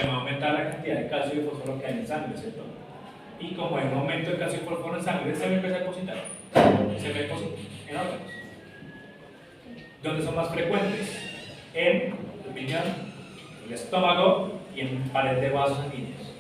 se va a aumentar la cantidad de calcio y fósforo que hay en sangre, ¿cierto? Y como hay un aumento de calcio y fósforo en sangre, se va a empezar a depositar. Se ve en órganos. ¿Dónde son más frecuentes? En el riñón, el estómago y en pared de vasos sanguíneos.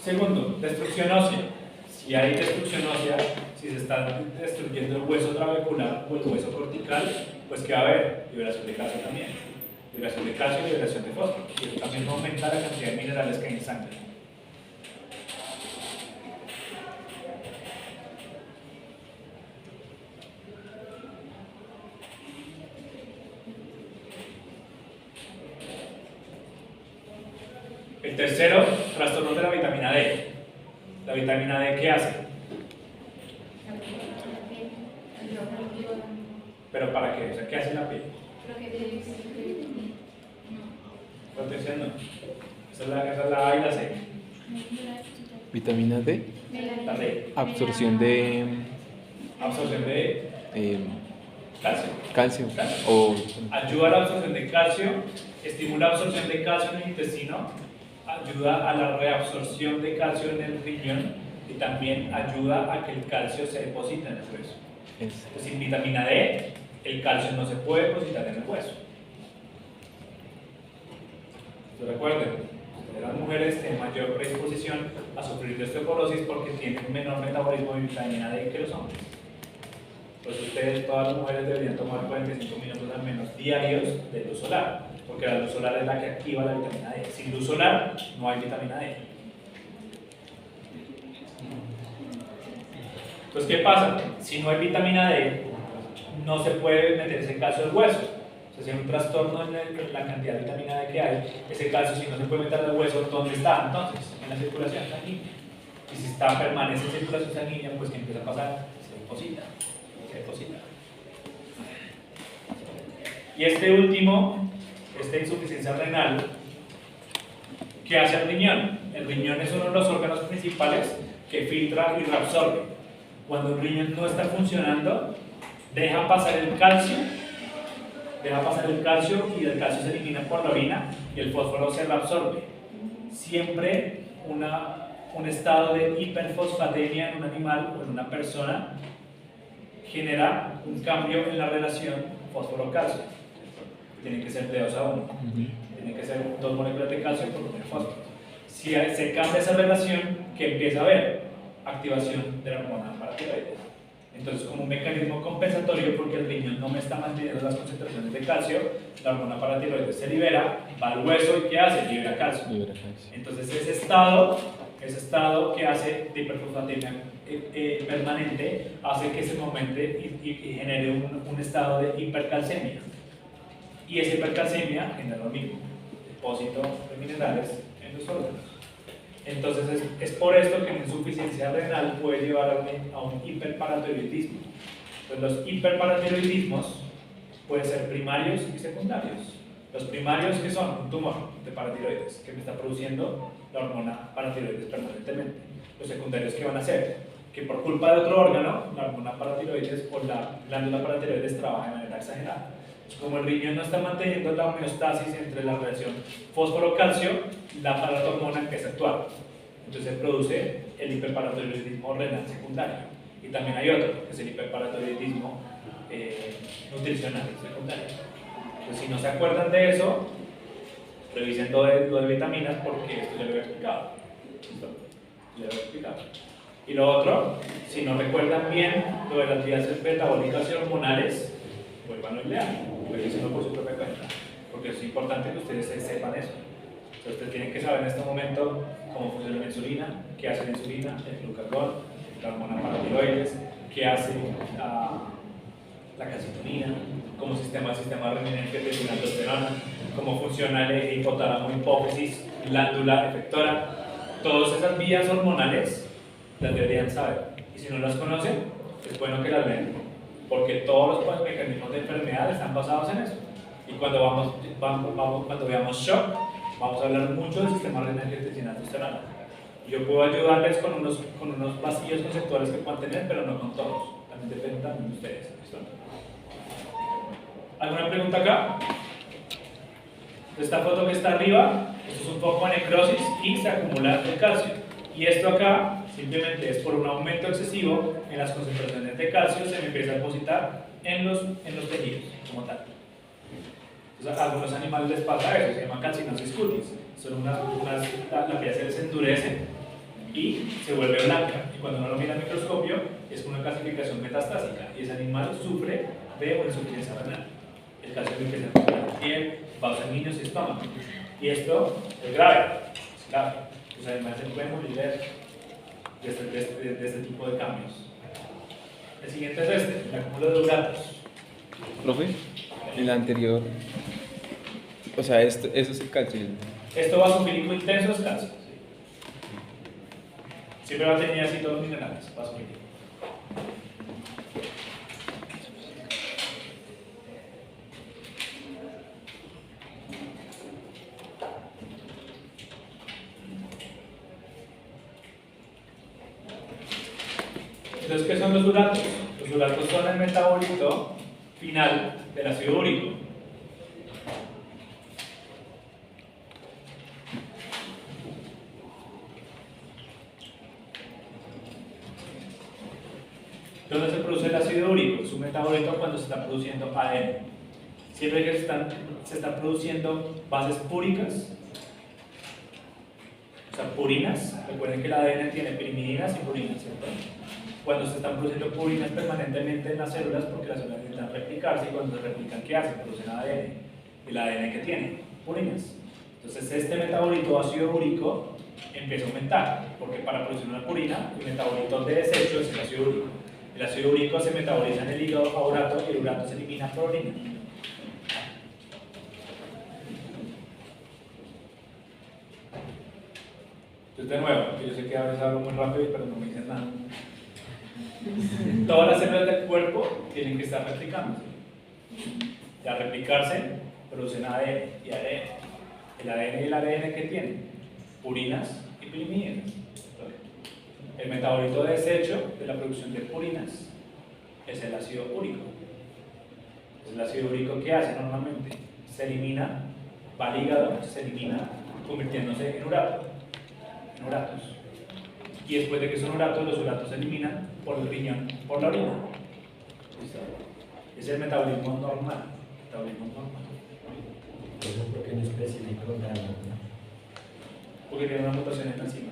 Segundo, destrucción ósea. Si hay destrucción ósea, si se está destruyendo el hueso trabecular o el hueso cortical, pues ¿qué va a haber? Liberación de calcio también. Liberación de calcio y liberación de fósforo. Y eso también va a aumentar la cantidad de minerales que hay en sangre. El tercero, trastornos de la vitamina D. ¿La vitamina D qué hace? ¿Pero para qué? O sea, ¿qué hace la piel? Protección no. Esa es la A y la C. Vitamina D. La D. Absorción de Absorción de calcio. calcio. Calcio. O Ayuda a la absorción de calcio, estimula la absorción de calcio en el intestino, ayuda a la reabsorción de calcio en el riñón y también ayuda a que el calcio se deposite en el hueso. Entonces, sin vitamina D, el calcio no se puede depositar en el hueso. Recuerden, las mujeres tienen mayor predisposición a sufrir de osteoporosis porque tienen menor metabolismo de vitamina D que los hombres. Pues ustedes, todas las mujeres deberían tomar 45 minutos al menos diarios de luz solar, porque la luz solar es la que activa la vitamina D. Sin luz solar no hay vitamina D. Entonces, ¿qué pasa? Si no hay vitamina D, no se puede meter ese calcio al hueso. O sea, si hay un trastorno en la cantidad de vitamina D que hay, ese calcio, si no se puede meter al hueso, ¿dónde está? Entonces, en la circulación sanguínea. Y si permanece en circulación sanguínea, pues ¿qué empieza a pasar? Se deposita. Y este último, esta insuficiencia renal, ¿qué hace el riñón? El riñón es uno de los órganos principales que filtra y reabsorbe. Cuando el riñón no está funcionando, deja pasar el calcio y el calcio se elimina por la orina y el fósforo se reabsorbe. Siempre un estado de hiperfosfatemia en un animal o en una persona genera un cambio en la relación fósforo-calcio. Tiene que ser de 2 a 1. Tiene que ser 2 moléculas de calcio por 1 de fósforo. Si se cambia esa relación, ¿qué empieza a haber? Activación de la hormona paratiroides. Entonces, como un mecanismo compensatorio, porque el riñón no me está manteniendo las concentraciones de calcio, la hormona paratiroides se libera, va al hueso y ¿qué hace? Libera calcio. Entonces, ese estado que hace de hiperfosfatemia permanente hace que se momente y genere un estado de hipercalcemia. Y esa hipercalcemia genera lo mismo, depósito de minerales en los órganos. Entonces es por esto que la insuficiencia renal puede llevar a un hiperparatiroidismo. Pues los hiperparatiroidismos pueden ser primarios y secundarios. Los primarios, que son un tumor de paratiroides que me está produciendo la hormona paratiroides permanentemente. Los secundarios, que van a ser que por culpa de otro órgano, la hormona paratiroides o la glándula paratiroides trabaja de manera exagerada. Como el riñón no está manteniendo la homeostasis entre la relación fósforo-calcio, la paratormona empieza a actuar. Entonces se produce el hiperparatiroidismo renal secundario. Y también hay otro, que es el hiperparatiroidismo nutricional secundario. Entonces, si no se acuerdan de eso, revisen lo de vitaminas, porque esto ya lo había explicado. ¿Listo? Ya lo había explicado. Y lo otro, si no recuerdan bien lo de las vías metabólicas y hormonales, vuelvan a leer, revísenlo por su propia cuenta, porque es importante que ustedes sepan eso. Entonces, ustedes tienen que saber en este momento cómo funciona la insulina, qué hace la insulina, el glucagón, la hormona paratiroides, qué hace la calcitonina, cómo el sistema reninérgico de la aldosterona, cómo funciona el eje hipotálamo, hipófisis, glándula efectora. Todas esas vías hormonales las deberían saber, y si no las conocen, es bueno que las lean, porque todos los mecanismos de enfermedad están basados en eso. Y cuando veamos shock, vamos a hablar mucho del sistema renal-angiotensina aldosterona. Yo puedo ayudarles con unos vacíos conceptuales que puedan tener, pero no con todos. También depende también de ustedes. ¿Listo? ¿Alguna pregunta acá? Esta foto que está arriba, esto es un foco de necrosis y se acumula el calcio. Y esto acá simplemente es por un aumento excesivo en las concentraciones de calcio, se me empieza a depositar en los tejidos como tal. Entonces, a algunos animales les pasa eso, se llama calcinosis cutis. Son la piel se les endurece y se vuelve blanca. Y cuando uno lo mira al microscopio, es una calcificación metastásica. Y ese animal sufre de una insuficiencia renal. El calcio empieza a acumular en piel, vasos sanguíneos y estómago. Y esto es grave. Es grave. Los animales se pueden morir de este tipo de cambios. El siguiente es el acúmulo de uratos. Profe, en la anterior, o sea, eso es el calcio. Esto basofílico intenso es calcio. ¿Sí? Siempre va a tener así todos los minerales, basofílico. Entonces, ¿qué son los uratos? Los uratos son el metabolito final del ácido úrico. ¿Dónde se produce el ácido úrico? Es un metabolito cuando se está produciendo ADN. Siempre que se están produciendo bases púricas, o sea, purinas, recuerden que el ADN tiene pirimidinas y purinas, ¿cierto? Cuando se están produciendo purinas permanentemente en las células, porque las células necesitan replicarse, y cuando se replican, ¿qué hacen? Producen ADN. ¿El ADN que tiene? Purinas. Entonces, este metabolito ácido úrico empieza a aumentar, porque para producir una purina, el metabolito de desecho es el ácido úrico. El ácido úrico se metaboliza en el hígado a urato y el urato se elimina por orina. Entonces, de nuevo, que yo sé que a veces hablo muy rápido, pero no me dicen nada. Todas las células del cuerpo tienen que estar replicándose. Y al replicarse, producen ADN y ADN. El ADN y el ADN que tienen purinas y pirimidinas. El metabolito de desecho de la producción de purinas es el ácido úrico. El ácido úrico, ¿qué hace normalmente? Se elimina, va al hígado, se elimina, convirtiéndose en urato, en uratos. Y después de que son uratos, los uratos se eliminan por el riñón, por la orina. ¿Listo? Es el metabolismo normal. Es un pequeño específico de algo, ¿no? Porque tiene una mutación en la enzima.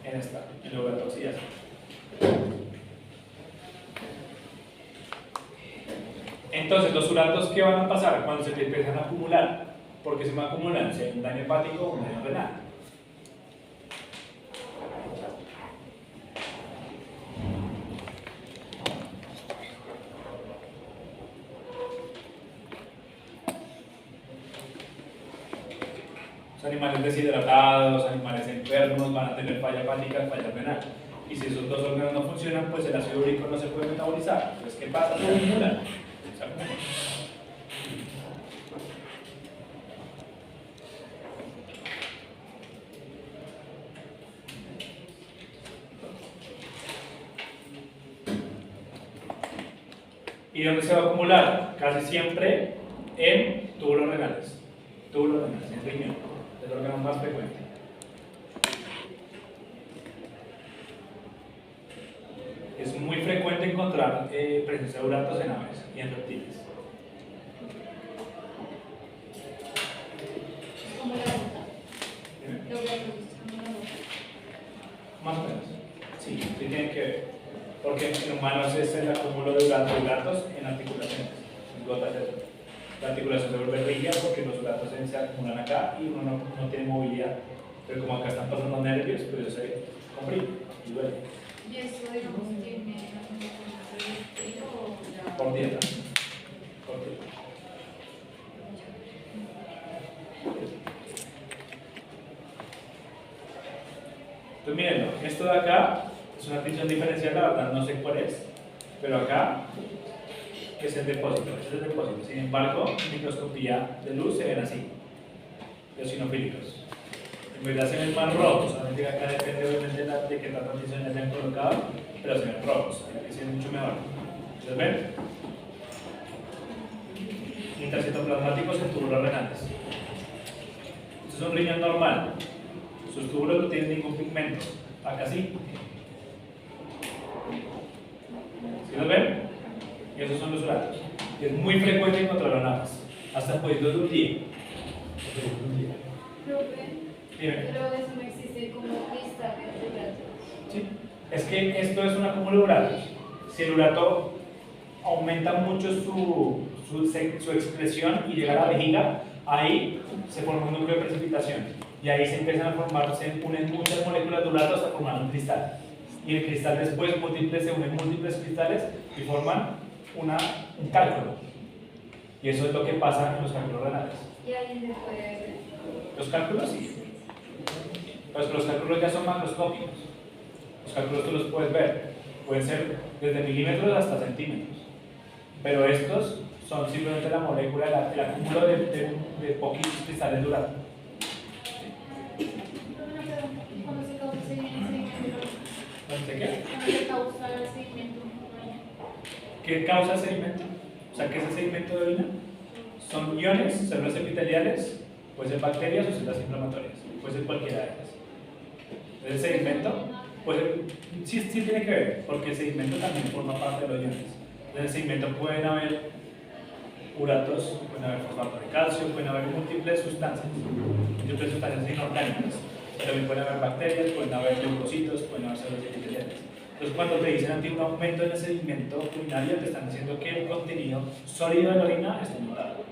En esta, en la uratoxidasa. Entonces, los uratos, ¿qué van a pasar cuando se te empiezan a acumular? Porque se van a acumular si hay un daño hepático o un daño renal. Los animales deshidratados, animales enfermos van a tener falla hepática, falla renal. Y si esos dos órganos no funcionan, pues el ácido úrico no se puede metabolizar. Entonces, ¿qué pasa? Se acumula. Se acumula. ¿Y dónde se va a acumular? Casi siempre en túbulos renales. Túbulos renales, en riñón. Es el órgano más frecuente. Es muy frecuente encontrar presencia de uratos en aves y en reptiles. ¿Cómo la nota? Los gatos, ¿cómo la nota? Más o menos. Sí, sí tienen que ver. Porque en humanos es el acúmulo de uratos en articulaciones, en gotas de azúcar. La articulación se vuelve rígida porque los uratos se acumulan acá y uno no tiene movilidad. Pero como acá están pasando nervios, pues eso se comprime y duele. ¿Y eso, digamos, tiene frío o ya? Por dieta. Por dieta. Entonces miren, esto de acá es una tinción diferencial, la verdad no sé cuál es, pero acá es el depósito, este es el depósito. Sin embargo, en microscopía de luz se ven así, eosinofílicos. En verdad se ven más rojos, solamente que acá depende obviamente de qué tanta atención le hayan colocado, pero se ven rojos, aquí se ven mucho mejor. ¿Ustedes ven? Intracitoplasmáticos en túbulos renales. Esto es un riñón normal. Sus túbulos no tienen ningún pigmento. Acá sí. ¿Sí los ven? Y esos son los uratos. Y es muy frecuente encontrarlo en aves, hasta después de un día. Dime. Pero eso no existe como cristales de uratos. Sí. Es que esto es un acúmulo de uratos. Si el urato aumenta mucho su expresión y llega a la vejiga, ahí se forma un núcleo de precipitación. Y ahí se empiezan a formar, se unen muchas moléculas de urato hasta formar un cristal. Y el cristal después se unen múltiples cristales y forman un cálculo. Y eso es lo que pasa en los cálculos renales. ¿Y alguien se puede ver? Los cálculos sí. Pues los cálculos ya son macroscópicos. Los cálculos tú los puedes ver. Pueden ser desde milímetros hasta centímetros. Pero estos son simplemente la molécula, el acúmulo de poquitos cristales de urato. ¿Cuándo se causa ese seguimiento? ¿De qué? ¿Cuándo se causa el seguimiento? ¿Qué causa el sedimento? O sea, ¿qué es el sedimento de orina? Son iones, células epiteliales, puede ser bacterias o células inflamatorias, puede ser cualquiera de ellas. Entonces, el sedimento, pues, sí tiene que ver, porque el sedimento también forma parte de los iones. En el sedimento pueden haber uratos, pueden haber fosfato de calcio, pueden haber múltiples sustancias inorgánicas. También pueden haber bacterias, pueden haber leucocitos, pueden haber células epiteliales. Entonces, cuando te dicen a ti un aumento en el sedimento urinario, te están diciendo que el contenido sólido de la orina está aumentado.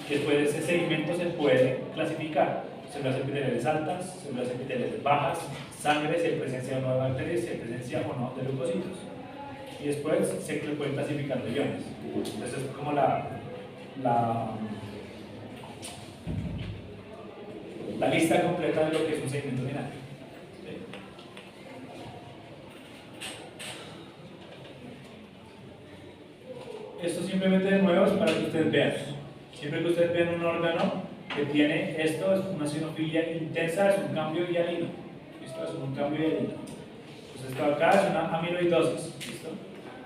Después ese sedimento se puede clasificar: células epiteliales altas, células epiteliales bajas, sangre, si hay presencia o no de bacterias, si hay presencia o no de leucocitos. Y después se pueden clasificar de iones. Entonces es como la lista completa de lo que es un sedimento urinario. Esto simplemente de nuevo es para que ustedes vean. Siempre que ustedes vean un órgano que tiene esto, es una sinofilia intensa, es un cambio hialino. Esto es un cambio hialino. Entonces esto de acá es una amiloidosis. ¿Listo?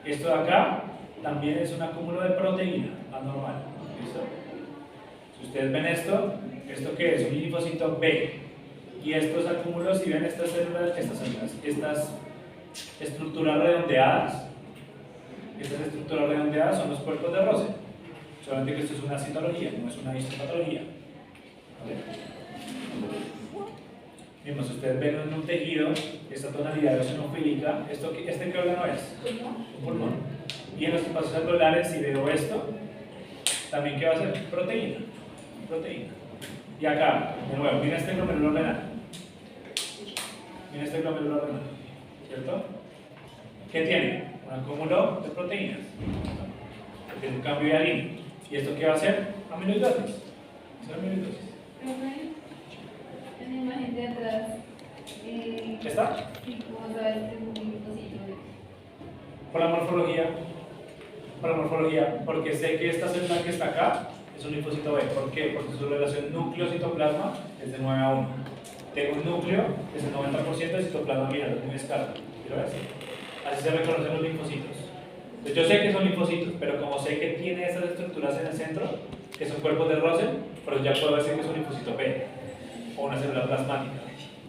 Esto de acá también es un acúmulo de proteína anormal. ¿Listo? Si ustedes ven esto, ¿esto qué es? Un linfocito B. Y estos acúmulos, si ven estas células, estas estructuras redondeadas, son los cuerpos de Russell. Solamente que esto es una citología, no es una histopatología. ¿Vale? Mismo, si ustedes ven en un tejido esta tonalidad eosinofílica, ¿este qué órgano es? Un pulmón. Y en los espacios alveolares, si veo esto, también ¿qué va a ser? Proteína. Y acá, de nuevo, mira este glomérulo renal. ¿Cierto? ¿Qué tiene? Un acúmulo de proteínas. Tiene un cambio hialino. ¿Y esto qué va a hacer? Amiloidosis. En la imagen de atrás, ¿Está? sí, como sabes, es un linfocito. Por la morfología, porque sé que esta célula que está acá es un linfocito B. ¿Por qué? Porque su relación núcleo-citoplasma es de 9 a 1. Tengo un núcleo que es el 90% de citoplasma, mira, es muy escaso. ¿Quiero ver? Así se reconocen los linfocitos. Entonces, yo sé que son linfocitos, pero como sé que tiene esas estructuras en el centro, que son cuerpos de Russell, pero ya puedo decir que es un linfocito B o una célula plasmática,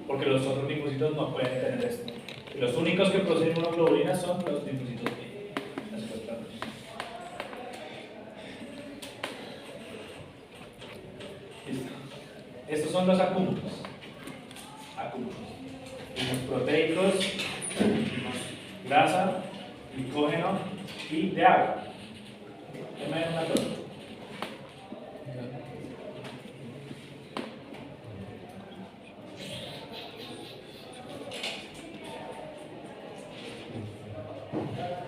porque los otros linfocitos no pueden tener esto. Y los únicos que producen inmunoglobulina son los linfocitos B, las células plasmáticas. Listo. Estos son los acúmulos. Los proteicos, grasa, glicógeno y de agua. Deme una cosa.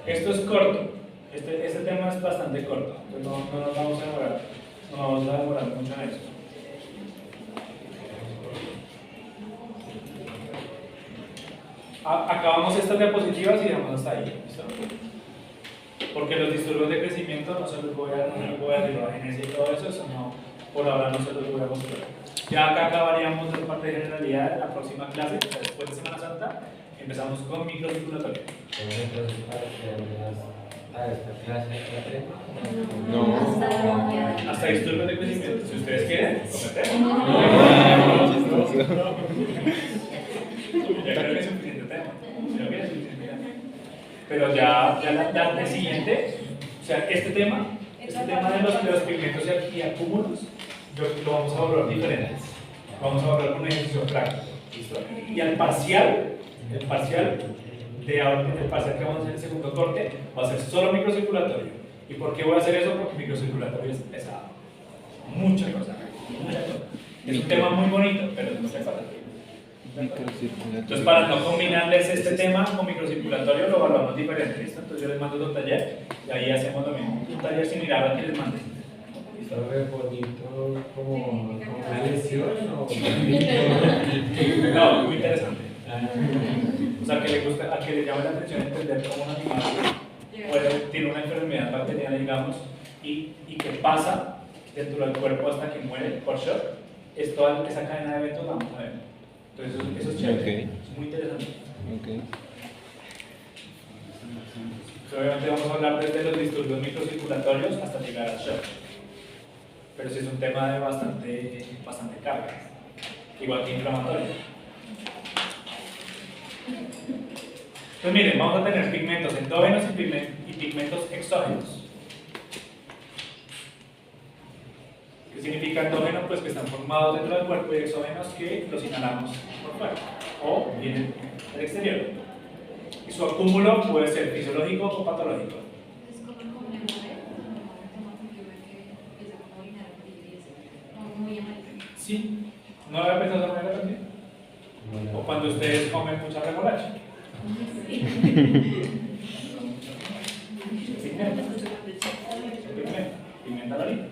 Esto es corto. Este tema es bastante corto. Entonces no nos vamos a demorar. No vamos a demorar mucho en esto. Acabamos estas diapositivas y dejamos hasta ahí. ¿Listo? Porque los disturbios de crecimiento no se los voy a decir, la genesia y todo eso, no, por ahora no se los voy a mostrar. Ya acá acabaríamos la parte de generalidad. La próxima clase, o sea, después de Semana Santa, empezamos con microcirculatorio. Entonces, para que esta clase, No. Hasta disturbios de crecimiento. Si ustedes quieren, cometemos. Ya creo que es suficiente tema. Creo que es suficiente tema. Pero ya el siguiente, o sea, este tema de los pigmentos y acúmulos, lo vamos a abordar diferentes. Vamos a abordar con un ejercicio práctico. ¿Listo? Y al parcial que vamos a hacer en el segundo corte, va a ser solo microcirculatorio. ¿Y por qué voy a hacer eso? Porque microcirculatorio es pesado. Mucha cosa. Es un tema muy bonito, pero no se falta. Entonces, para no combinarles este tema con microcirculatorio, lo evaluamos diferente. ¿Listo? Entonces, yo les mando otro taller y ahí hacemos lo mismo. Un taller similar al que les mandé. está re bonito como una lesión o No, muy interesante. O sea, que le gusta, a que le llame la atención entender cómo un animal tiene una enfermedad bacteriana, digamos, y que pasa dentro del cuerpo hasta que muere por shock. Es toda esa cadena de eventos, vamos a ver. Entonces, eso es chévere. Okay. Es muy interesante. Okay. Obviamente vamos a hablar desde los disturbios microcirculatorios hasta llegar al shock. Pero sí es un tema de bastante carga, igual que inflamatorio. Pues miren, vamos a tener pigmentos endógenos y pigmentos exógenos. ¿Qué significa endógeno? Pues que están formados dentro del cuerpo, y exógenos que los inhalamos por fuera o vienen del exterior. Y su acúmulo puede ser fisiológico o patológico. Es como el bebé, que empieza como a orinar como muy amarillo. Sí, ¿no había pensado de esa manera también? O cuando ustedes comen mucha remolacha. Pigmento la orina.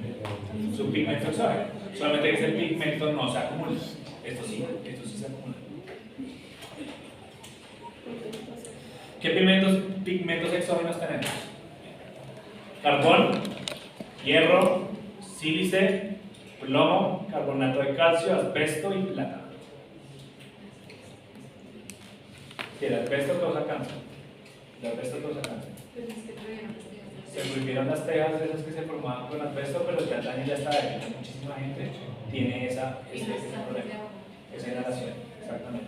Su pigmento exógeno. Solamente que ese pigmento no se acumula. Esto sí se acumula. ¿Qué pigmentos exógenos tenemos? Carbón, hierro, sílice, plomo, carbonato de calcio, asbesto y plata. Si el asbesto causa cáncer. El asbesto causa cáncer. Se prohibieron las tejas de esas que se formaban con asbesto, pero ya el daño ya está hecho. Muchísima gente tiene ese problema, esa inhalación. Exactamente.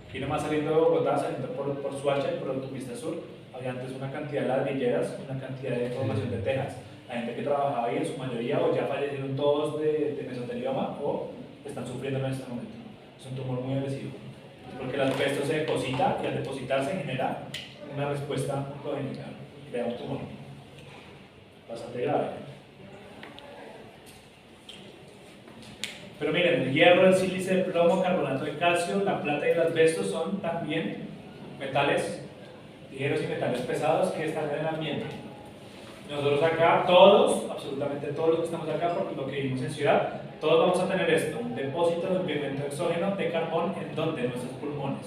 Aquí nomás saliendo de Bogotá, saliendo por Suacha y por autopista sur, había antes una cantidad de ladrilleras, una cantidad de formación de tejas. La gente que trabajaba ahí, en su mayoría, o ya fallecieron todos de mesotelioma o están sufriendo en este momento. Es un tumor muy agresivo. Porque el asbesto se deposita y al depositarse genera una respuesta oncogénica, crea un tumor. Bastante grave. Pero miren, el hierro, el sílice, el plomo, carbonato de calcio, la plata y el asbesto son también metales ligeros y metales pesados que están en el ambiente. Nosotros acá, todos, absolutamente todos los que estamos acá, porque lo que vivimos en ciudad, todos vamos a tener esto, un depósito de un pigmento exógeno de carbón en donde en nuestros pulmones,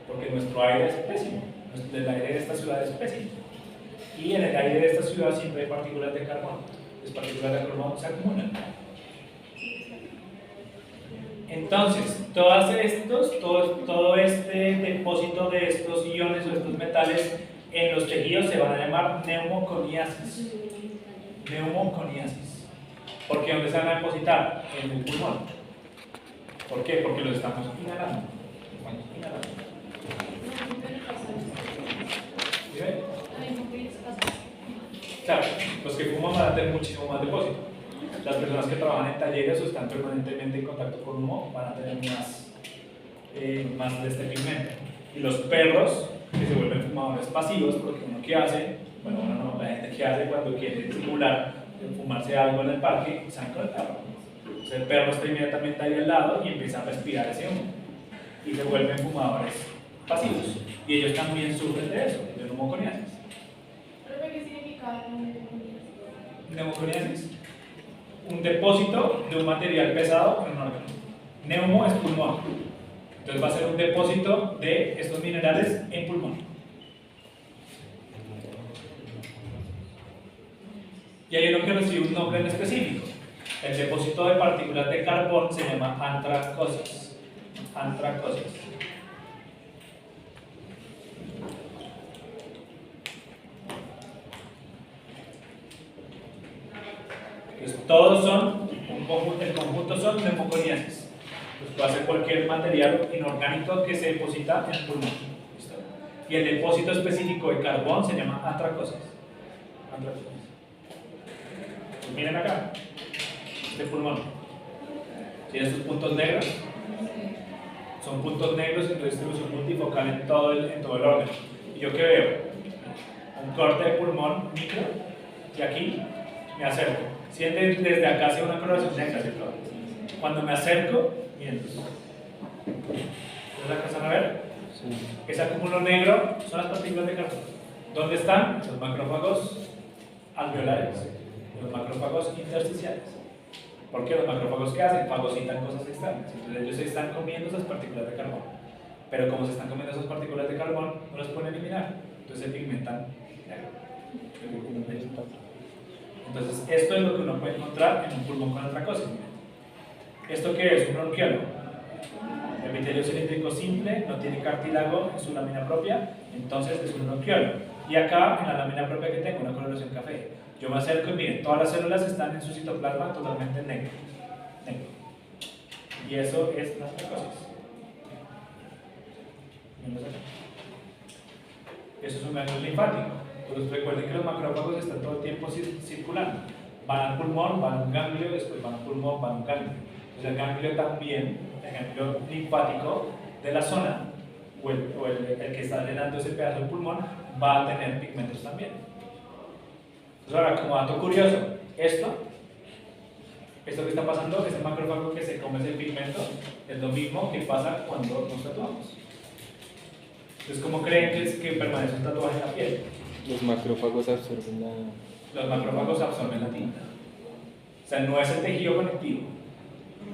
porque nuestro aire es pésimo, el aire de esta ciudad es pésimo, y en el aire de esta ciudad siempre hay partículas de carbón, las partículas de carbón se acumulan. Entonces, todo este depósito de estos iones o estos metales en los tejidos se van a llamar neumoconiasis. Neumoconiasis. ¿Por qué? ¿Dónde se van a depositar? En el pulmón. ¿Por qué? Porque los estamos inhalando. ¿Sí ven? Claro, los que fuman van a tener muchísimo más depósito. Las personas que trabajan en talleres o están permanentemente en contacto con humo van a tener más de este pigmento. Y los perros que se vuelven fumadores pasivos, porque uno que hace, bueno, uno no, la gente que hace cuando quiere simular fumarse algo en el parque, salen con el perro. Entonces el perro está inmediatamente ahí al lado y empieza a respirar ese humo. Y se vuelven fumadores pasivos. Y ellos también sufren de eso, de neumoconiasis. ¿Qué significa Neumoconiasis. Un depósito de un material pesado en un órgano. Neumo es pulmón. Entonces va a ser un depósito de estos minerales en pulmón. Y hay uno que recibe un nombre en específico. El depósito de partículas de carbón se llama antracosis. Antracosis. Entonces, todos son, el conjunto son neumoconiasis. Pues puede ser cualquier material inorgánico que se deposita en el pulmón. ¿Listo? Y el depósito específico de carbón se llama antracosis. Antracosis. Pues miren acá, este pulmón. ¿Tiene estos puntos negros? Son puntos negros en distribución multifocal en todo el órgano. ¿Y yo qué veo? Un corte de pulmón micro, y aquí me acerco. Sienten desde acá hacia una coloración negra, ¿cierto? Cuando me acerco, miren. ¿Ustedes alcanzan a ver? Sí. Ese acúmulo negro son las partículas de carbón. ¿Dónde están? Los macrófagos alveolares, los macrófagos intersticiales. ¿Por qué? Los macrófagos que hacen fagocitan cosas externas. Entonces ellos se están comiendo esas partículas de carbón. Pero como se están comiendo esas partículas de carbón, no las pueden eliminar. Entonces se pigmentan negro. Entonces esto es lo que uno puede encontrar en un pulmón con antracosis. ¿Esto qué es? Un bronquiolo. Epitelio cilíndrico simple, no tiene cartílago en su lámina propia, entonces es un bronquiolo. Y acá en la lámina propia que tengo una coloración café. Yo me acerco y miren, todas las células están en su citoplasma totalmente negro. Y eso es la antracosis. Eso es un ganglio linfático. Entonces recuerden que los macrófagos están todo el tiempo circulando. Van al pulmón, van a un ganglio, después van al pulmón, van a un ganglio. Entonces el ganglio también, el ganglio linfático de la zona, o el que está llenando ese pedazo del pulmón, va a tener pigmentos también. Entonces ahora, como dato curioso, esto que está pasando, este macrófago que se come ese pigmento, es lo mismo que pasa cuando nos tatuamos. Entonces, ¿cómo creen que permanece un tatuaje en la piel? Los macrófagos absorben Los macrófagos absorben la tinta. O sea, no es el tejido conectivo.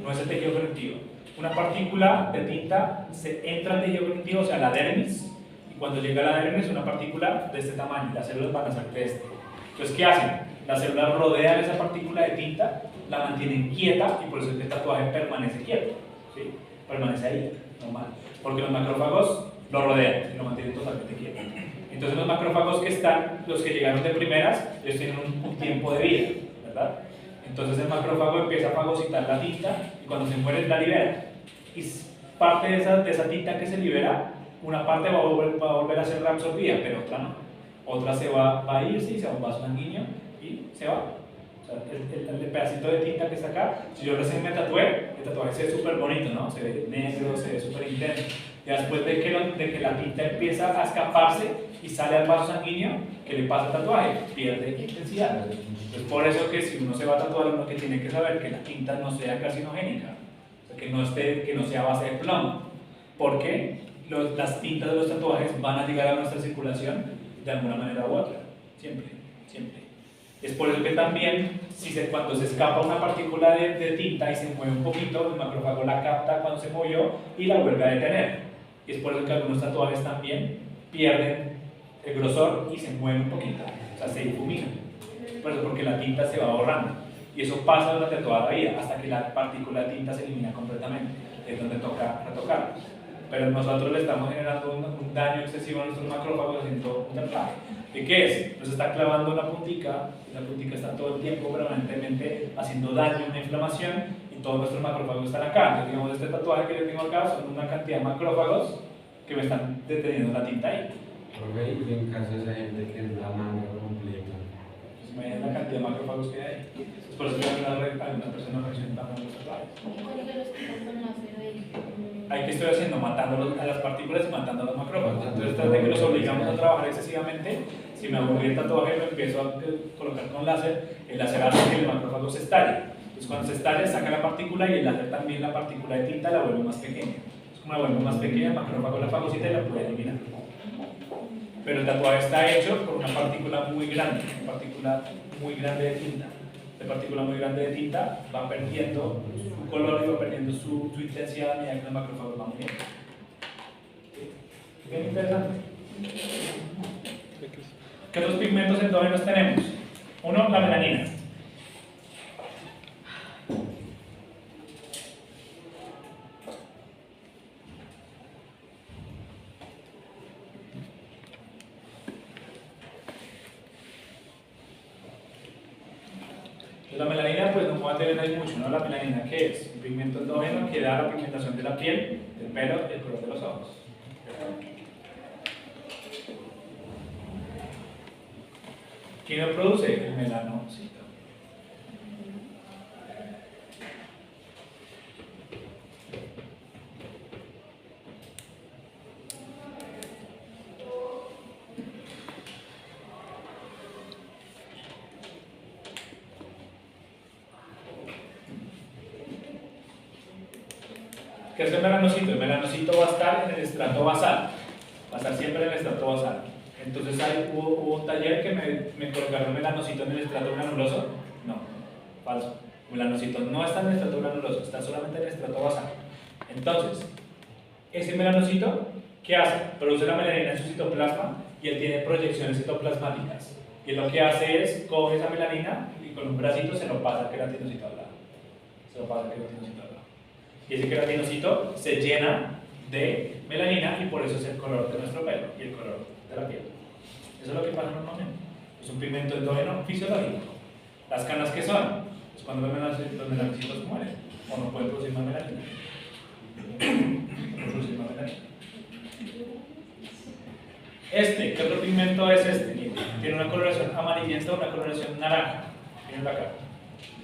No es el tejido conectivo. Una partícula de tinta entra al tejido conectivo, o sea, la dermis, y cuando llega a la dermis, una partícula de este tamaño, las células van a ser de este. Entonces, ¿qué hacen? Las células rodean esa partícula de tinta, la mantienen quieta, y por eso el tatuaje permanece quieto. ¿Sí? Permanece ahí, normal. Porque los macrófagos lo rodean y lo mantienen totalmente quieto. Entonces los macrófagos que están, los que llegaron de primeras, ellos tienen un tiempo de vida, ¿verdad? Entonces el macrófago empieza a fagocitar la tinta y cuando se muere la libera. Y parte de esa tinta que se libera, una parte va a volver a ser reabsorbida, pero otra no. Otra se va a irse y se va a un vaso sanguíneo y se va. O sea, el pedacito de tinta que está acá, si yo recién me tatué, el tatuaje se ve súper bonito, ¿no? Se ve negro, se ve súper intenso. Y después de que la tinta empieza a escaparse y sale al vaso sanguíneo, ¿qué le pasa al tatuaje? Pierde intensidad. Entonces, por eso que si uno se va a tatuar, uno que tiene que saber que la tinta no sea carcinogénica, o sea, que no sea a base de plomo, porque las tintas de los tatuajes van a llegar a nuestra circulación de alguna manera u otra, siempre, siempre. Es por eso que también, cuando se escapa una partícula de tinta y se mueve un poquito, el macrófago la capta cuando se movió y la vuelve a detener. Y es por eso que algunos tatuajes también pierden el grosor y se mueven un poquito, o sea, se difuminan. Por eso, porque la tinta se va borrando. Y eso pasa durante toda la vida, hasta que la partícula de tinta se elimina completamente. Es donde toca retocarlos. Pero nosotros le estamos generando un daño excesivo a nuestros macrófagos haciendo un tatuaje. ¿Y qué es? Nos está clavando una puntica, y la puntica está todo el tiempo permanentemente haciendo daño, una inflamación, y todos nuestros macrófagos están acá. Entonces, digamos, este tatuaje que yo tengo acá son una cantidad de macrófagos que me están deteniendo la tinta ahí. Ok, y en caso de esa gente que es la manga completa. Pues imagínate la cantidad de macrófagos que hay ahí. Es por eso que algunas personas reaccionan a los tatuajes. Hay que estoy haciendo, matando a las partículas y matando a los macrófagos. Entonces, tras de que los obligamos a trabajar excesivamente, si me aburrí el tatuaje, lo empiezo a colocar con láser, el láser hace que el macrófago se estalle. Entonces, cuando se estalle, saca la partícula y el láser también la partícula de tinta la vuelve más pequeña. Es como la vuelve más pequeña, el macrófago la fagocita y la puede eliminar. Pero el tatuaje está hecho por una partícula muy grande de tinta. La partícula muy grande de tinta va perdiendo su color y va perdiendo su intensidad a medida que los macrófagos van muriendo. Bien interesante. ¿Qué otros pigmentos endógenos tenemos? Uno, la melanina. La melanina, pues no puede tener mucho, ¿no? La melanina, ¿qué es? Un pigmento endógeno que da la pigmentación de la piel, del pelo y el color de los ojos. ¿Quién lo produce? El melanocito. ¿Qué es el melanocito? El melanocito va a estar en el estrato basal. Va a estar siempre en el estrato basal. Entonces hubo un taller que me colocaron melanocito en el estrato granuloso. No, falso. El melanocito no está en el estrato granuloso, está solamente en el estrato basal. Entonces, ese melanocito, ¿qué hace? Produce la melanina en su citoplasma y él tiene proyecciones citoplasmáticas. Y lo que hace es, coge esa melanina y con un bracito se lo pasa al queratinocito al lado. Se lo pasa al queratinocito al lado. Y ese queratinocito se llena de melanina y por eso es el color de nuestro pelo y el color de la piel. Eso es lo que pasa normalmente. Es un pigmento endógeno fisiológico. ¿Las canas qué son? Es cuando los melanocitos mueren o no pueden producir más melanina. No pueden producir más melanina. ¿Qué otro pigmento es este? Tiene una coloración amarillenta o una coloración naranja. Miren acá.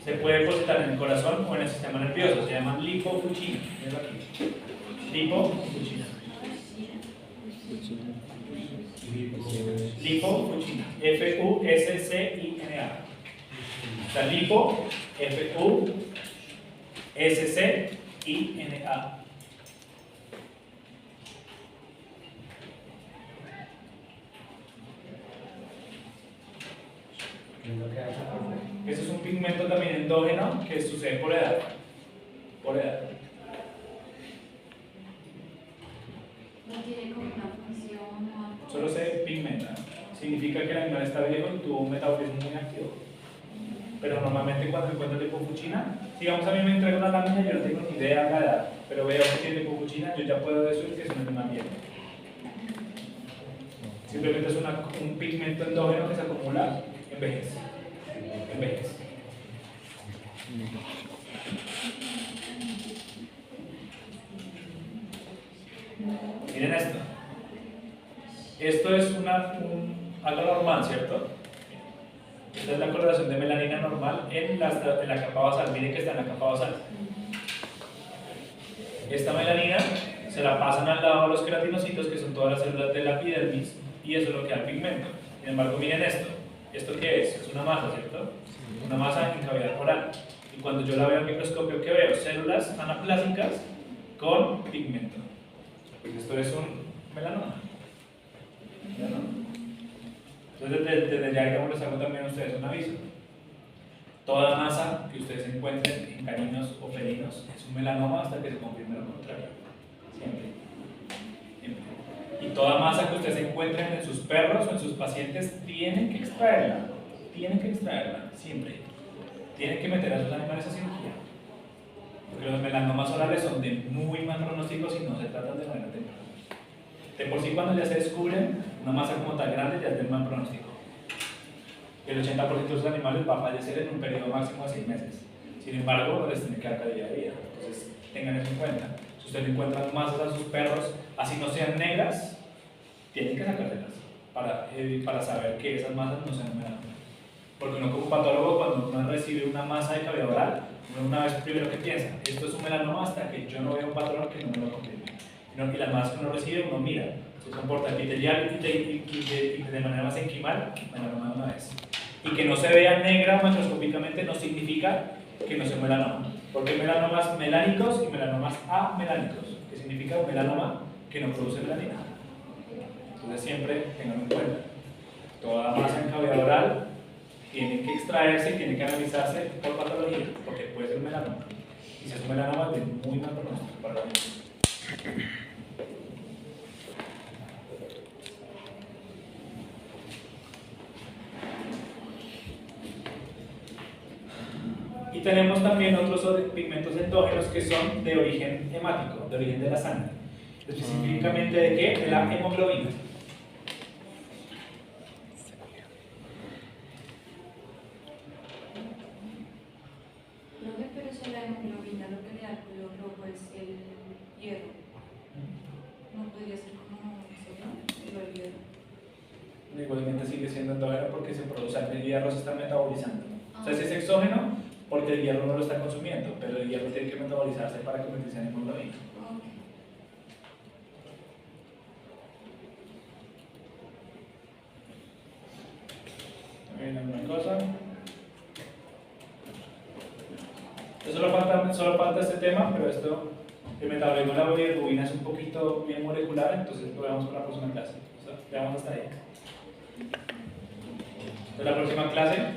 Se puede depositar en el corazón o en el sistema nervioso. Se llaman lipofucina. Miren aquí. Lipofucina. Lipofucina. F-U-S-C-I-N-A. O sea, lipo, F-U-S-C-I-N-A. Ese es un pigmento también endógeno que sucede por edad. Por edad. No tiene como una función o algo. Solo se pigmenta. Significa que el animal está viejo y tuvo un metabolismo muy activo. Pero normalmente cuando encuentro lipofucina, digamos a mí me entrega una lámina, yo no tengo ni idea de la edad, pero veo que tiene lipofucina, yo ya puedo decir que es un animal viejo. Simplemente es un pigmento endógeno que se acumula en vejez. Miren esto. Esto es algo normal, ¿cierto? Esta es la coloración de melanina normal en la capa basal. Miren que está en la capa basal. Esta melanina se la pasan al lado de los queratinocitos, que son todas las células de la epidermis, y eso es lo que da el pigmento. Sin embargo, miren esto. ¿Esto qué es? Es una masa, ¿cierto? Una masa en cavidad oral. Y cuando yo la veo en microscopio, ¿qué veo? Células anaplásicas con pigmento. Pues esto es un melanoma. Entonces, desde ya, digamos, les hago también a ustedes un aviso. Toda masa que ustedes encuentren en caninos o felinos es un melanoma hasta que se confirme lo contrario. Siempre. Y toda masa que ustedes encuentren en sus perros o en sus pacientes tienen que extraerla. Siempre. Tienen que meter a sus animales a cirugía. Porque los melanomas orales son de muy mal pronóstico si no se tratan de manera temprana. De por sí, cuando ya se descubren una masa como tan grande, ya es de mal pronóstico. El 80% de los animales va a fallecer en un periodo máximo de 6 meses. Sin embargo, les tiene que dar calidad de vida. Entonces, tengan eso en cuenta. Si ustedes encuentran masas a sus perros, así no sean negras, tienen que sacárselas para saber que esas masas no sean melanomas. Porque uno como patólogo, cuando uno recibe una masa de cavidad oral, uno una vez primero que piensa, esto es un melanoma hasta que yo no vea un patrón que no me lo confirme. Y las masas que uno recibe, uno mira, se comporta epitelial y de manera más enquimal, melanoma de una vez. Y que no se vea negra macroscópicamente no significa que no sea un melanoma. Porque hay melanomas melánicos y melanomas amelánicos, que significa un melanoma que no produce melanina. Entonces siempre tengan en cuenta, toda masa en cavidad oral tiene que extraerse y tiene que analizarse por patología, porque puede ser un melanoma. Y si es un melanoma, es de muy mal pronóstico para la vida. tenemos también otros pigmentos endógenos que son de origen hemático, de origen de la sangre. Específicamente de qué? De la hemoglobina. Profe, pero si la hemoglobina lo que le da el color rojo es el hierro. No podría ser como eso, ¿no? El hierro. Igualmente sigue siendo endógeno porque se produce, el hierro se está metabolizando. O sea, si es exógeno porque el hierro no lo está consumiendo, pero el hierro tiene que metabolizarse para convertirse en hemoglobina. Ok. Miren una cosa. Solo falta este tema, pero esto, el metabolismo de la bilirrubina es un poquito bien molecular, entonces lo veamos para la próxima clase. Veamos hasta ahí. En la próxima clase